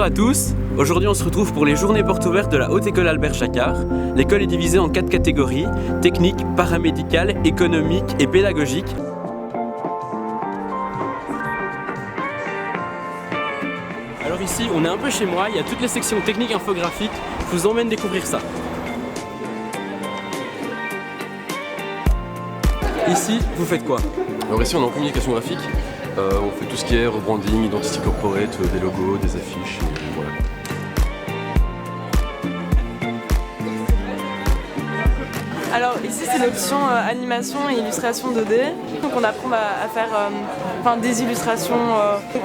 à tous, aujourd'hui on se retrouve pour les journées portes ouvertes de la Haute École Albert Jacquard. L'école est divisée en 4 catégories, technique, paramédicale, économique et pédagogique. Alors ici on est un peu chez moi, il y a toutes les sections techniques infographiques, je vous emmène découvrir ça. Ici, vous faites quoi? Alors ici on est en communication graphique, on fait tout ce qui est rebranding, identity corporate, des logos, des affiches, et voilà. Alors ici c'est l'option animation et illustration 2D. Donc on apprend à faire des illustrations.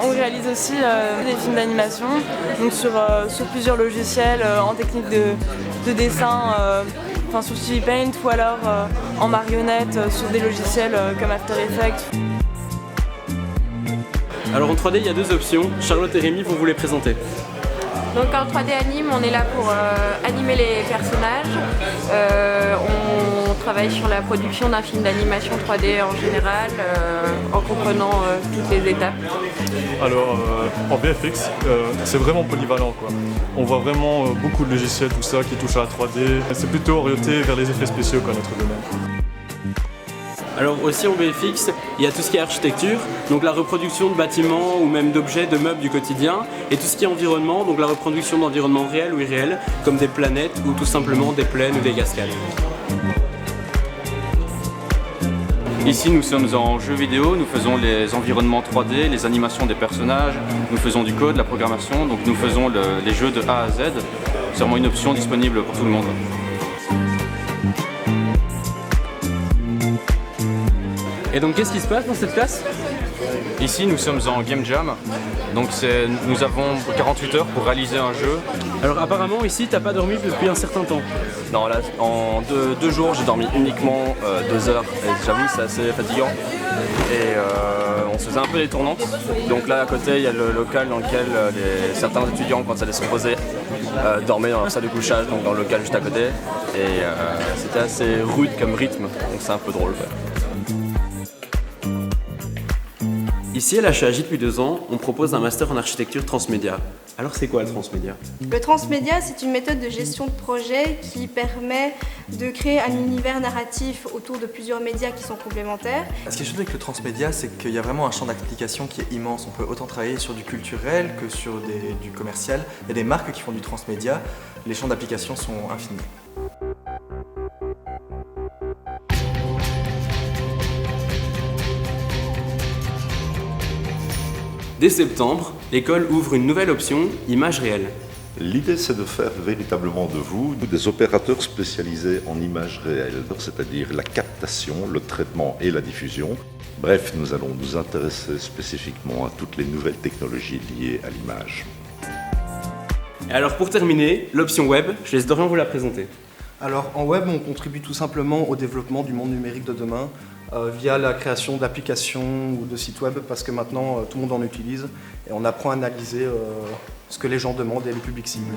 On réalise aussi des films d'animation donc sur plusieurs logiciels en technique de dessin, sur Studio Paint ou alors en marionnette sur des logiciels comme After Effects. Alors en 3D il y a deux options, Charlotte et Rémi vont vous les présenter. Donc en 3D anime, on est là pour animer les personnages. On travaille sur la production d'un film d'animation 3D en général, en comprenant toutes les étapes. Alors en VFX, c'est vraiment polyvalent quoi. On voit vraiment beaucoup de logiciels, tout ça qui touche à la 3D. C'est plutôt orienté vers les effets spéciaux quoi, notre domaine. Alors aussi en VFX, il y a tout ce qui est architecture, donc la reproduction de bâtiments ou même d'objets, de meubles du quotidien, et tout ce qui est environnement, donc la reproduction d'environnements réels ou irréels, comme des planètes ou tout simplement des plaines ou des cascades. Ici nous sommes en jeu vidéo, nous faisons les environnements 3D, les animations des personnages, nous faisons du code, la programmation, donc nous faisons les jeux de A à Z. C'est vraiment une option disponible pour tout le monde. Et donc qu'est-ce qui se passe dans cette classe? Ici nous sommes en Game Jam, donc nous avons 48 heures pour réaliser un jeu. Alors apparemment ici t'as pas dormi depuis un certain temps. Non là, en deux jours j'ai dormi uniquement 2 heures et j'avoue c'est assez fatigant. Et on se faisait un peu des tournantes. Donc là à côté il y a le local dans lequel certains étudiants quand ça allait se poser dormaient dans la salle de couchage, donc dans le local juste à côté. Et c'était assez rude comme rythme, donc c'est un peu drôle. Ici à la HAJ depuis 2 ans, on propose un master en architecture transmédia. Alors c'est quoi le transmédia? Le transmédia, c'est une méthode de gestion de projet qui permet de créer un univers narratif autour de plusieurs médias qui sont complémentaires. Ce qui est chouette avec le transmédia, c'est qu'il y a vraiment un champ d'application qui est immense. On peut autant travailler sur du culturel que sur du commercial. Il y a des marques qui font du transmédia. Les champs d'application sont infinis. Dès septembre, l'école ouvre une nouvelle option, images réelles. L'idée, c'est de faire véritablement de vous des opérateurs spécialisés en images réelles, c'est-à-dire la captation, le traitement et la diffusion. Bref, nous allons nous intéresser spécifiquement à toutes les nouvelles technologies liées à l'image. Et alors pour terminer, l'option web, je laisse Dorian vous la présenter. Alors en web, on contribue tout simplement au développement du monde numérique de demain via la création d'applications ou de sites web parce que maintenant tout le monde en utilise et on apprend à analyser ce que les gens demandent et le public cible.